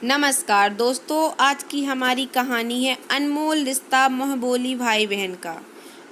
नमस्कार दोस्तों, आज की हमारी कहानी है अनमोल रिश्ता मोहबोली भाई बहन का।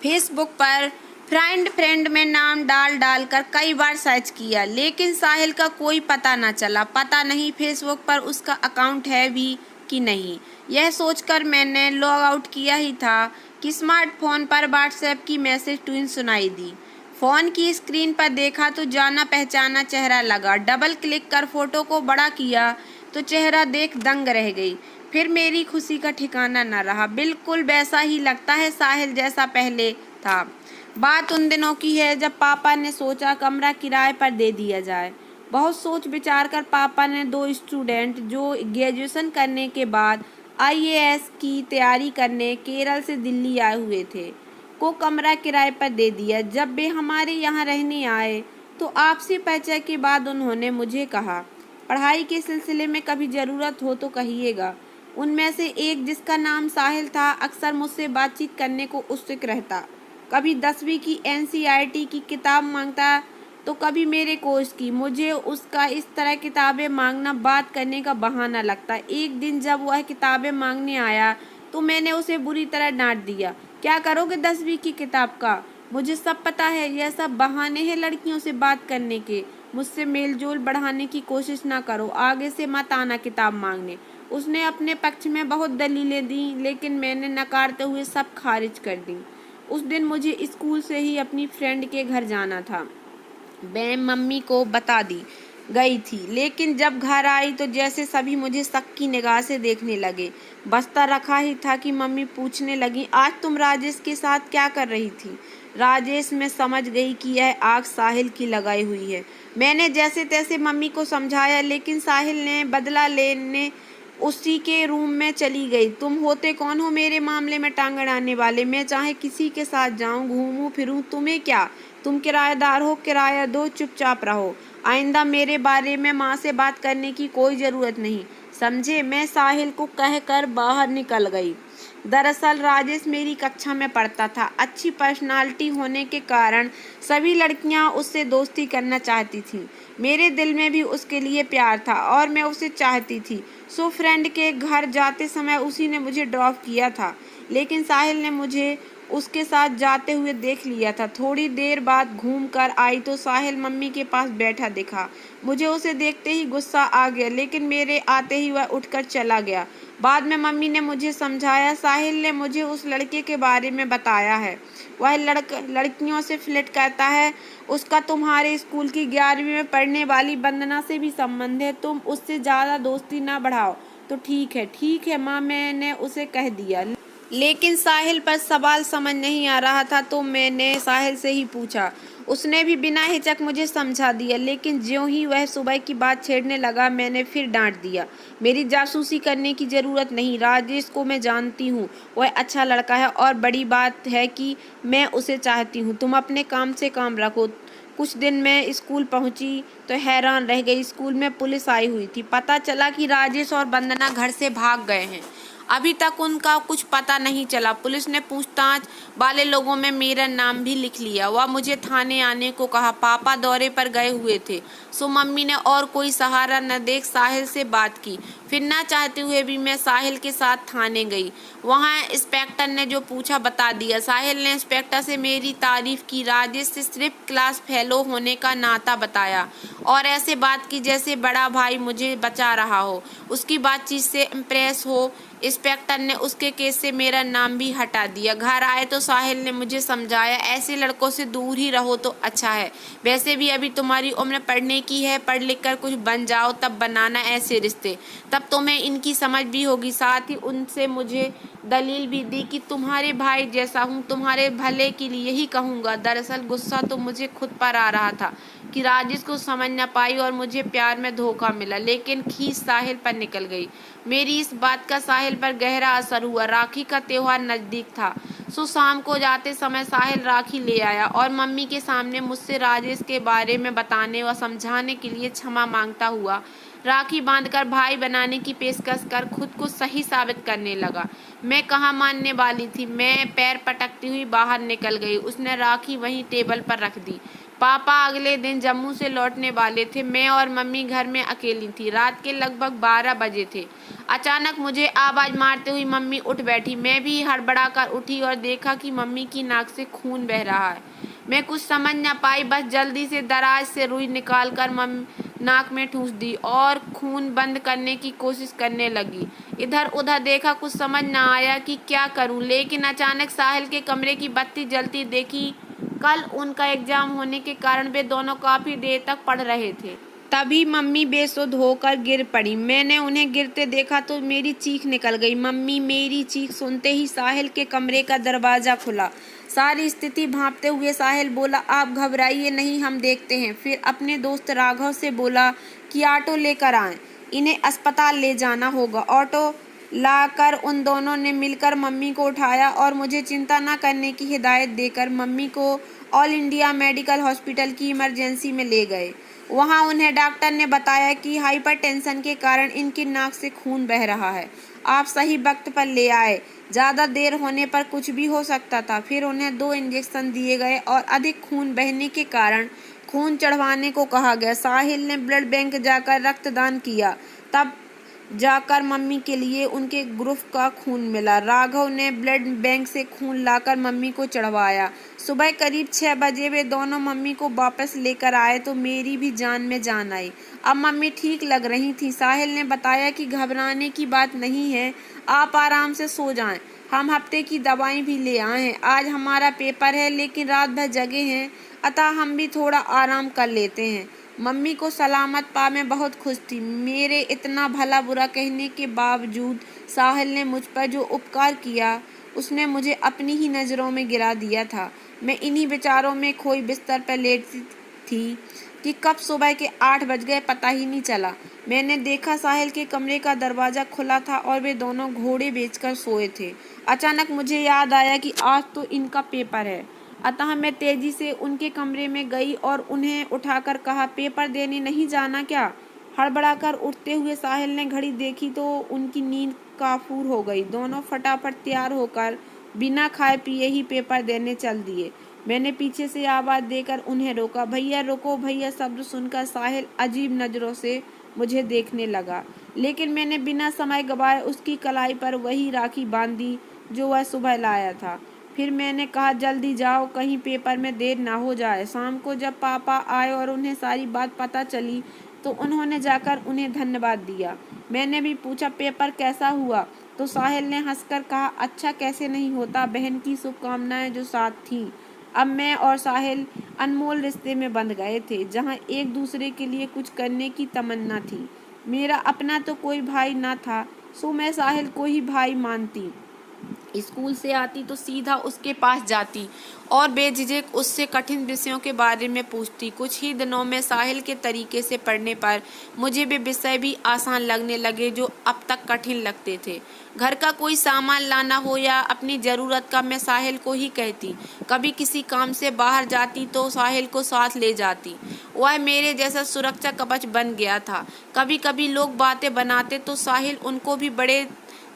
फेसबुक पर फ्रेंड में नाम डाल कर कई बार सर्च किया, लेकिन साहिल का कोई पता न चला। पता नहीं फेसबुक पर उसका अकाउंट है भी कि नहीं। यह सोचकर मैंने लॉग आउट किया ही था कि स्मार्टफोन पर व्हाट्सएप की मैसेज ट्यून सुनाई दी। फ़ोन की स्क्रीन पर देखा तो जाना पहचाना चेहरा लगा। डबल क्लिक कर फोटो को बड़ा किया तो चेहरा देख दंग रह गई। फिर मेरी खुशी का ठिकाना न रहा। बिल्कुल वैसा ही लगता है साहिल जैसा पहले था। बात उन दिनों की है जब पापा ने सोचा कमरा किराए पर दे दिया जाए। बहुत सोच विचार कर पापा ने दो स्टूडेंट जो ग्रेजुएशन करने के बाद आईएएस की तैयारी करने केरल से दिल्ली आए हुए थे को कमरा किराए पर दे दिया। जब वे हमारे यहाँ रहने आए तो आपसी परिचय के बाद उन्होंने मुझे कहा, पढ़ाई के सिलसिले में कभी ज़रूरत हो तो कहिएगा। उनमें से एक, जिसका नाम साहिल था, अक्सर मुझसे बातचीत करने को उत्सुक रहता। कभी 10वीं की एनसीईआरटी की किताब मांगता तो कभी मेरे कोर्स की। मुझे उसका इस तरह किताबें मांगना बात करने का बहाना लगता। एक दिन जब वह किताबें मांगने आया तो मैंने उसे बुरी तरह डांट दिया। क्या करोगे 10वीं की किताब का? मुझे सब पता है, यह सब बहाने हैं लड़कियों से बात करने के। मुझसे मेलजोल बढ़ाने की कोशिश ना करो, आगे से मत आना किताब मांगने। उसने अपने पक्ष में बहुत दलीलें दी, लेकिन मैंने नकारते हुए सब खारिज कर दी। उस दिन मुझे स्कूल से ही अपनी फ्रेंड के घर जाना था। मैं मम्मी को बता दी गई थी, लेकिन जब घर आई तो जैसे सभी मुझे शक की निगाह से देखने लगे। बस्ता रखा ही था कि मम्मी पूछने लगी, आज तुम राजेश के साथ क्या कर रही थी? राजेश, मैं समझ गई कि यह आग साहिल की लगाई हुई है। मैंने जैसे तैसे मम्मी को समझाया, लेकिन साहिल ने बदला लेने उसी के रूम में चली गई। तुम होते कौन हो मेरे मामले में टांग अड़ाने वाले? मैं चाहे किसी के साथ जाऊं, घूमूं फिरूं, तुम्हें क्या? तुम किराएदार हो, किराया दो, चुपचाप रहो। आइंदा मेरे बारे में माँ से बात करने की कोई ज़रूरत नहीं, समझे? मैं साहिल को कहकर बाहर निकल गई। दरअसल राजेश मेरी कक्षा में पढ़ता था। अच्छी पर्सनालिटी होने के कारण सभी लड़कियां उससे दोस्ती करना चाहती थीं। मेरे दिल में भी उसके लिए प्यार था और मैं उसे चाहती थी। सो फ्रेंड के घर जाते समय उसी ने मुझे ड्रॉप किया था, लेकिन साहिल ने मुझे उसके साथ जाते हुए देख लिया था। थोड़ी देर बाद घूम कर आई तो साहिल मम्मी के पास बैठा दिखा। मुझे उसे देखते ही गुस्सा आ गया, लेकिन मेरे आते ही वह उठकर चला गया। बाद में मम्मी ने मुझे समझाया, साहिल ने मुझे उस लड़के के बारे में बताया है। वह लड़कियों से फ्लर्ट करता है। उसका तुम्हारे स्कूल की 11वीं में पढ़ने वाली वंदना से भी संबंध है। तुम उससे ज़्यादा दोस्ती ना बढ़ाओ तो ठीक है माँ, मैंने उसे कह दिया। लेकिन साहिल पर सवाल समझ नहीं आ रहा था तो मैंने साहिल से ही पूछा। उसने भी बिना हिचक मुझे समझा दिया, लेकिन ज्यों ही वह सुबह की बात छेड़ने लगा मैंने फिर डांट दिया। मेरी जासूसी करने की ज़रूरत नहीं। राजेश को मैं जानती हूँ, वह अच्छा लड़का है और बड़ी बात है कि मैं उसे चाहती हूँ। तुम अपने काम से काम रखो। कुछ दिन मैं स्कूल पहुँची तो हैरान रह गई। स्कूल में पुलिस आई हुई थी। पता चला कि राजेश और वंदना घर से भाग गए हैं। अभी तक उनका कुछ पता नहीं चला। पुलिस ने पूछताछ वाले लोगों में मेरा नाम भी लिख लिया। वह मुझे थाने आने को कहा। पापा दौरे पर गए हुए थे, सो मम्मी ने और कोई सहारा न देख साहिल से बात की। फिर ना चाहते हुए भी मैं साहिल के साथ थाने गई। वहाँ इंस्पेक्टर ने जो पूछा बता दिया। साहिल ने इंस्पेक्टर से मेरी तारीफ की, राजेश से सिर्फ क्लास फेलो होने का नाता बताया और ऐसे बात की जैसे बड़ा भाई मुझे बचा रहा हो। उसकी बातचीत से इम्प्रेस हो इंस्पेक्टर ने उसके केस से मेरा नाम भी हटा दिया। घर आए तो साहिल ने मुझे समझाया, ऐसे लड़कों से दूर ही रहो तो अच्छा है। वैसे भी अभी तुम्हारी उम्र पढ़ने की है, पढ़ लिख कर कुछ बन जाओ, तब बनाना ऐसे रिश्ते, तब तुम्हें इनकी समझ भी होगी। साथ ही उनसे मुझे दलील भी दी कि तुम्हारे भाई जैसा हूँ, तुम्हारे भले के लिए ही कहूँगा। दरअसल गुस्सा तो मुझे खुद पर आ रहा था कि राजेश को समझ न पाई और मुझे प्यार में धोखा मिला, लेकिन खींच साहिल पर निकल गई। मेरी इस बात का साहिल पर गहरा असर हुआ। राखी का त्योहार नज़दीक था, सो शाम को जाते समय साहिल राखी ले आया और मम्मी के सामने मुझसे राजेश के बारे में बताने व समझाने के लिए क्षमा मांगता हुआ राखी बांधकर भाई बनाने की पेशकश कर खुद को सही साबित करने लगा। मैं कहाँ मानने वाली थी। मैं पैर पटकती हुई बाहर निकल गई। उसने राखी वहीं टेबल पर रख दी। पापा अगले दिन जम्मू से लौटने वाले थे। मैं और मम्मी घर में अकेली थी। रात के लगभग 12 बजे थे। अचानक मुझे आवाज़ मारते हुई मम्मी उठ बैठी। मैं भी हड़बड़ाकर उठी और देखा कि मम्मी की नाक से खून बह रहा है। मैं कुछ समझ न पाई, बस जल्दी से दराज से रुई निकालकर नाक में ठूंस दी और खून बंद करने की कोशिश करने लगी। इधर उधर देखा, कुछ समझ न आया कि क्या करूं, लेकिन अचानक साहिल के कमरे की बत्ती जलती देखी। कल उनका एग्जाम होने के कारण वे दोनों काफी देर तक पढ़ रहे थे। तभी मम्मी बेसुध होकर गिर पड़ी। मैंने उन्हें गिरते देखा तो मेरी चीख निकल गई। मम्मी मेरी चीख सुनते ही साहिल के कमरे का दरवाजा खुला। सारी स्थिति भांपते हुए साहिल बोला, आप घबराइए नहीं, हम देखते हैं। फिर अपने दोस्त राघव से बोला कि ऑटो लेकर आएं, इन्हें अस्पताल ले जाना होगा। ऑटो लाकर उन दोनों ने मिलकर मम्मी को उठाया और मुझे चिंता न करने की हिदायत देकर मम्मी को ऑल इंडिया मेडिकल हॉस्पिटल की इमरजेंसी में ले गए। वहां उन्हें डॉक्टर ने बताया कि हाइपरटेंशन के कारण इनकी नाक से खून बह रहा है। आप सही वक्त पर ले आए, ज़्यादा देर होने पर कुछ भी हो सकता था। फिर उन्हें 2 इंजेक्शन दिए गए और अधिक खून बहने के कारण खून चढ़वाने को कहा गया। साहिल ने ब्लड बैंक जाकर रक्तदान किया, तब जाकर मम्मी के लिए उनके ग्रुप का खून मिला। राघव ने ब्लड बैंक से खून लाकर मम्मी को चढ़वाया। सुबह करीब 6 बजे वे दोनों मम्मी को वापस लेकर आए तो मेरी भी जान में जान आई। अब मम्मी ठीक लग रही थी। साहिल ने बताया कि घबराने की बात नहीं है, आप आराम से सो जाएं। हम हफ्ते की दवाई भी ले आए हैं। आज हमारा पेपर है लेकिन रात भर जगे हैं, अतः हम भी थोड़ा आराम कर लेते हैं। मम्मी को सलामत पा मैं बहुत खुश थी। मेरे इतना भला बुरा कहने के बावजूद साहिल ने मुझ पर जो उपकार किया, उसने मुझे अपनी ही नज़रों में गिरा दिया था। मैं इन्हीं विचारों में खोई बिस्तर पर लेटी थी कि कब सुबह के 8 बज गए पता ही नहीं चला। मैंने देखा साहिल के कमरे का दरवाज़ा खुला था और वे दोनों घोड़े बेचकर सोए थे। अचानक मुझे याद आया कि आज तो इनका पेपर है, अतः मैं तेजी से उनके कमरे में गई और उन्हें उठाकर कहा, पेपर देने नहीं जाना क्या? हड़बड़ाकर उठते हुए साहिल ने घड़ी देखी तो उनकी नींद काफूर हो गई। दोनों फटाफट तैयार होकर बिना खाए पिए ही पेपर देने चल दिए। मैंने पीछे से आवाज़ देकर उन्हें रोका। भैया रुको भैया। शब्द सुनकर साहिल अजीब नज़रों से मुझे देखने लगा, लेकिन मैंने बिना समय गवाए उसकी कलाई पर वही राखी बांध दी जो वह सुबह लाया था। फिर मैंने कहा, जल्दी जाओ, कहीं पेपर में देर ना हो जाए। शाम को जब पापा आए और उन्हें सारी बात पता चली तो उन्होंने जाकर उन्हें धन्यवाद दिया। मैंने भी पूछा, पेपर कैसा हुआ? तो साहिल ने हंसकर कहा, अच्छा कैसे नहीं होता, बहन की शुभकामनाएं जो साथ थीं। अब मैं और साहिल अनमोल रिश्ते में बंध गए थे, जहां एक दूसरे के लिए कुछ करने की तमन्ना थी। मेरा अपना तो कोई भाई ना था, सो मैं साहिल को ही भाई मानती। स्कूल से आती तो सीधा उसके पास जाती और बेझिझक उससे कठिन विषयों के बारे में पूछती। कुछ ही दिनों में साहिल के तरीके से पढ़ने पर मुझे वे विषय भी आसान लगने लगे जो अब तक कठिन लगते थे। घर का कोई सामान लाना हो या अपनी ज़रूरत का मैं साहिल को ही कहती। कभी किसी काम से बाहर जाती तो साहिल को साथ ले जाती। वह मेरे जैसा सुरक्षा कवच बन गया था। कभी कभी लोग बातें बनाते तो साहिल उनको भी बड़े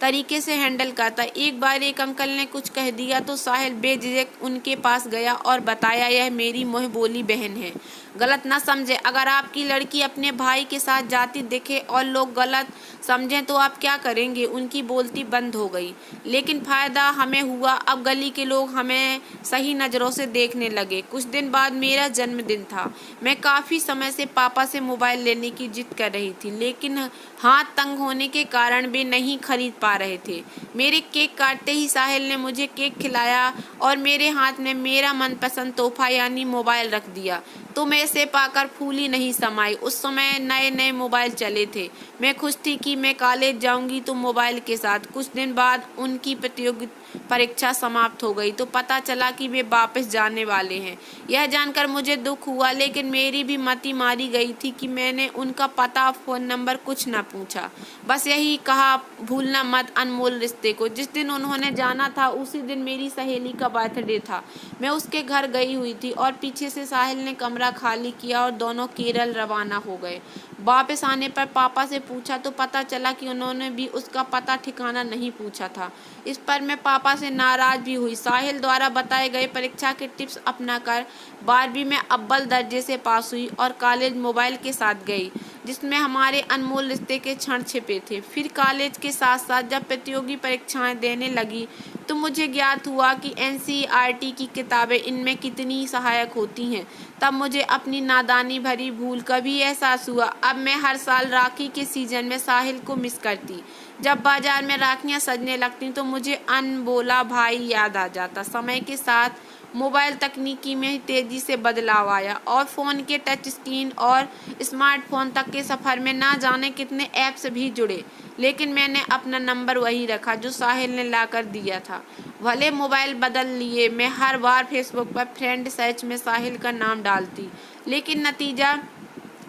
तरीके से हैंडल करता। एक बार एक अंकल ने कुछ कह दिया तो साहिल बेझिझक उनके पास गया और बताया, यह मेरी मुँह बोली बहन है, गलत ना समझे। अगर आपकी लड़की अपने भाई के साथ जाती दिखे और लोग गलत समझें तो आप क्या करेंगे? उनकी बोलती बंद हो गई। लेकिन फ़ायदा हमें हुआ, अब गली के लोग हमें सही नज़रों से देखने लगे। कुछ दिन बाद मेरा जन्मदिन था। मैं काफ़ी समय से पापा से मोबाइल लेने की जिद कर रही थी, लेकिन हाथ तंग होने के कारण वे नहीं खरीद पा रहे थे। मेरे केक काटते ही साहिल ने मुझे केक खिलाया और मेरे हाथ में मेरा मनपसंद तोहफा यानी मोबाइल रख दिया। तो मैं इसे पाकर फूली नहीं समाई। उस समय नए नए मोबाइल चले थे। मैं खुश थी कि मैं कॉलेज जाऊंगी तो मोबाइल के साथ। कुछ दिन बाद उनकी परीक्षा समाप्त हो गई तो पता चला कि वे वापस जाने वाले हैं। यह जानकर मुझे दुख हुआ, लेकिन मेरी भी मति मारी गई थी कि मैंने उनका पता फ़ोन नंबर कुछ न पूछा। बस यही कहा, भूलना मत अनमोल रिश्ते को। जिस दिन उन्होंने जाना था उसी दिन मेरी सहेली का बर्थडे था। मैं उसके घर गई हुई थी और पीछे से साहिल ने कमरा खाली किया और दोनों केरल रवाना हो गए। वापस आने पर पापा से पूछा तो पता चला कि उन्होंने भी उसका पता ठिकाना नहीं पूछा था। इस पर मैं पापा से नाराज भी हुई। साहिल द्वारा बताए गए परीक्षा के टिप्स अपनाकर 12वीं में अव्वल दर्जे से पास हुई और कॉलेज मोबाइल के साथ गई, जिसमें हमारे अनमोल रिश्ते के क्षण छिपे थे। फिर कॉलेज के साथ साथ जब प्रतियोगी परीक्षाएं देने लगी तो मुझे ज्ञात हुआ कि एनसीईआरटी की किताबें इनमें कितनी सहायक होती हैं। तब मुझे अपनी नादानी भरी भूल का भी एहसास हुआ। अब मैं हर साल राखी के सीजन में साहिल को मिस करती। जब बाजार में राखियां सजने लगती तो मुझे अनमोला भाई याद आ जाता। समय के साथ मोबाइल तकनीकी में तेजी से बदलाव आया और फ़ोन के टच स्क्रीन और स्मार्टफोन तक के सफ़र में ना जाने कितने ऐप्स भी जुड़े, लेकिन मैंने अपना नंबर वही रखा जो साहिल ने लाकर दिया था। भले मोबाइल बदल लिए, मैं हर बार फेसबुक पर फ्रेंड सर्च में साहिल का नाम डालती, लेकिन नतीजा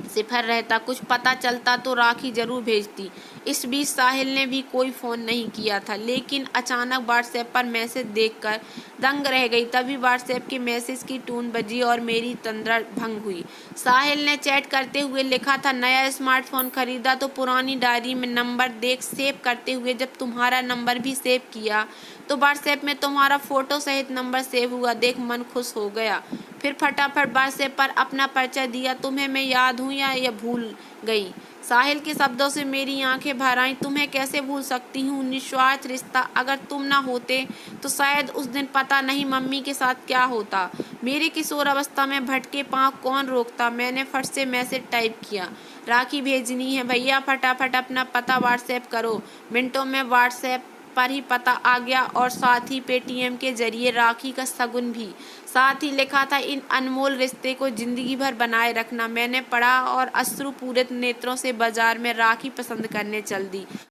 सिफर रहता। कुछ पता चलता तो राखी जरूर भेजती। इस बीच साहिल ने भी कोई फ़ोन नहीं किया था, लेकिन अचानक व्हाट्सएप पर मैसेज देखकर दंग रह गई। तभी व्हाट्सएप के मैसेज की टून बजी और मेरी तंद्रा भंग हुई। साहिल ने चैट करते हुए लिखा था, नया स्मार्टफोन खरीदा तो पुरानी डायरी में नंबर देख सेव करते हुए जब तुम्हारा नंबर भी सेव किया तो व्हाट्सएप में तुम्हारा फ़ोटो सहित नंबर सेव हुआ, देख मन खुश हो गया। फिर फटाफट व्हाट्सएप पर अपना परिचय दिया, तुम्हें मैं याद हूँ या ये भूल गई। साहिल के शब्दों से मेरी आंखें भर आईं। तुम्हें कैसे भूल सकती हूँ, निस्वार्थ रिश्ता। अगर तुम ना होते तो शायद उस दिन पता नहीं मम्मी के साथ क्या होता। मेरी किशोर अवस्था में भटके पाँव कौन रोकता। मैंने फट से मैसेज टाइप किया, राखी भेजनी है भैया, फटाफट अपना पता व्हाट्सएप करो। मिनटों में व्हाट्सएप पर ही पता आ गया और साथ ही पेटीएम के जरिए राखी का शगुन भी। साथ ही लिखा था, इन अनमोल रिश्ते को जिंदगी भर बनाए रखना। मैंने पढ़ा और अश्रुपूरित नेत्रों से बाजार में राखी पसंद करने चल दी।